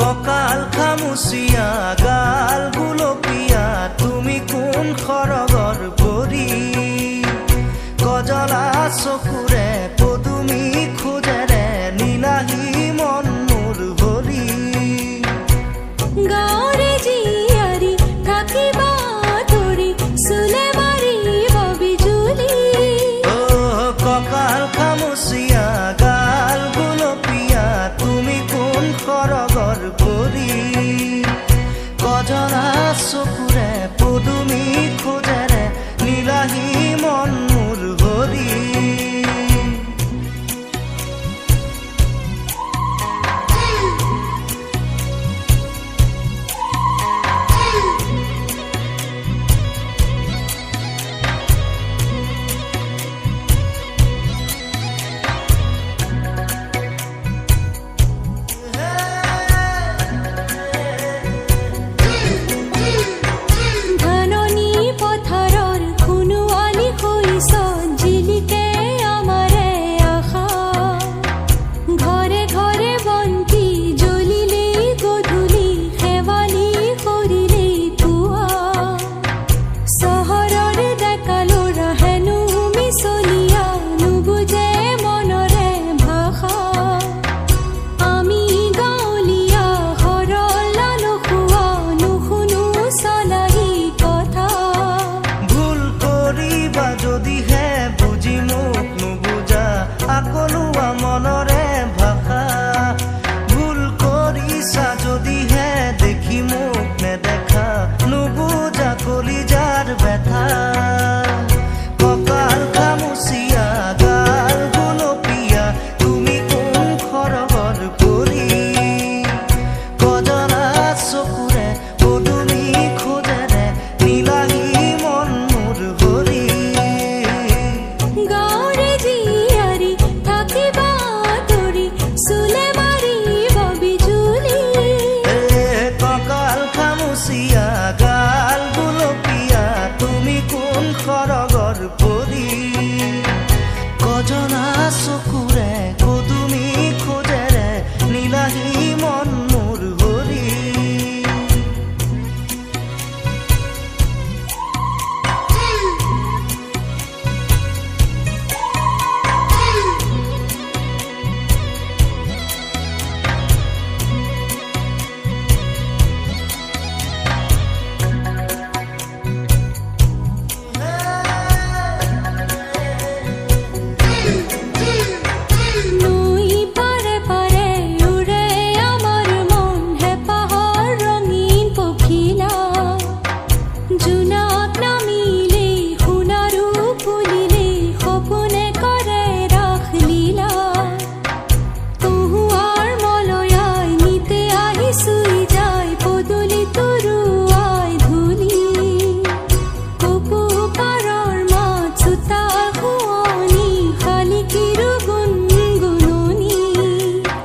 ককাল খামুচিয়া গাল গুলপীয়া তুমি কোন খৰগৰ পৰি গজলা চকুৰে পদুমী খোজেৰে নীলাহী মন মোৰ হৰি গাঁৱৰে জীয়াৰী থাকিবা তৰি চুলে মাৰিব বিজুলী ককাল খামুচিয়া গাল গুলপীয়া তুমি কোন খৰগৰ পৰি গজলা চকুৰে পদুমী খোজেৰে নীলাহী মন মোৰ হৰি ধাননি পথাৰৰ সোণোৱালী শৈশৱ জিলিকে আমাৰে আশা ঘৰে ঘৰে বন্তি জ্বলিলেই গধূলি শেৱালি সৰিলেই পুৱা চহৰৰ ডেকা ল'ৰা হেনো মিছলীয়া নুবুজে মনৰে ভাষা আমি গাঁৱলীয়া সৰল নোখোৱা নুশুনো চলাহী কথা ভুল কৰিবা যদিহে বুজি মোক নুবুজা আকলুৱা মনৰে ভাষা ভুল কৰিছা যদিহে দেখি মোক নেদেখা নুবুজা কলিজাৰ ব্যথা ককাল খামুচিয়া গাল গুলপীয়া তুমি কোন খৰগৰ পৰি গজলা চকুৰে পদুমী খোজেৰে নীলাহী মন মোৰ হৰি গাঁৱৰে জীয়াৰী থাকিবা তৰি চুলে মাৰিব বিজুলী ককাল খামুচিয়া গাল গুলপীয়া তুমি কোন খৰগৰ পৰি গজলা চকুৰে পদুমী খোজেৰে নীলাহী মন মোৰ হৰি নৈ পাৰে পাৰে উৰে আমাৰ মন হেঁপাহৰ ৰঙীন পখিলা জোনাক নামিলেই সোণাৰু ফুলিলেই সপোনে কৰে ৰাসলীলা কহুৱাৰ মলয়াই নিতে আহি চুই যায় পদূলি তৰুৱাই ধূলি কপু পাৰৰ মাত চোতাল শুৱনি শালিকীৰো গুণগুণনি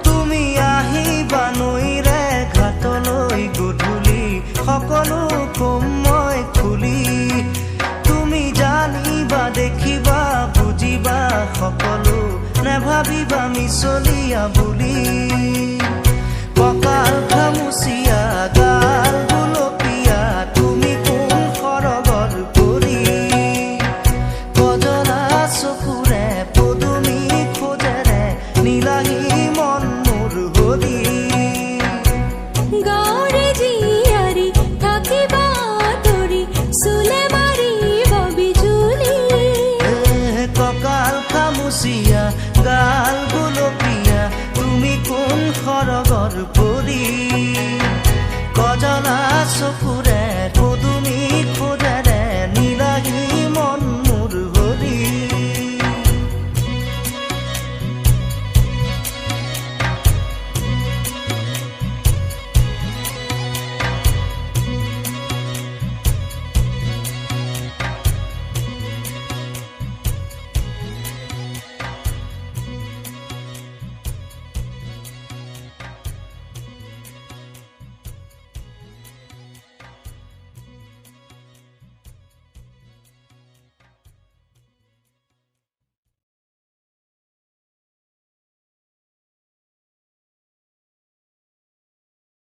তুমি আহিবা নৈৰে ঘাটলৈ গধূলি সকলো কম মই খুলি তুমি জানিবা দেখিবা বুজিবা সকলো নেভাবিবা মিছলীয়া বুলি ককাল খামুচিয়া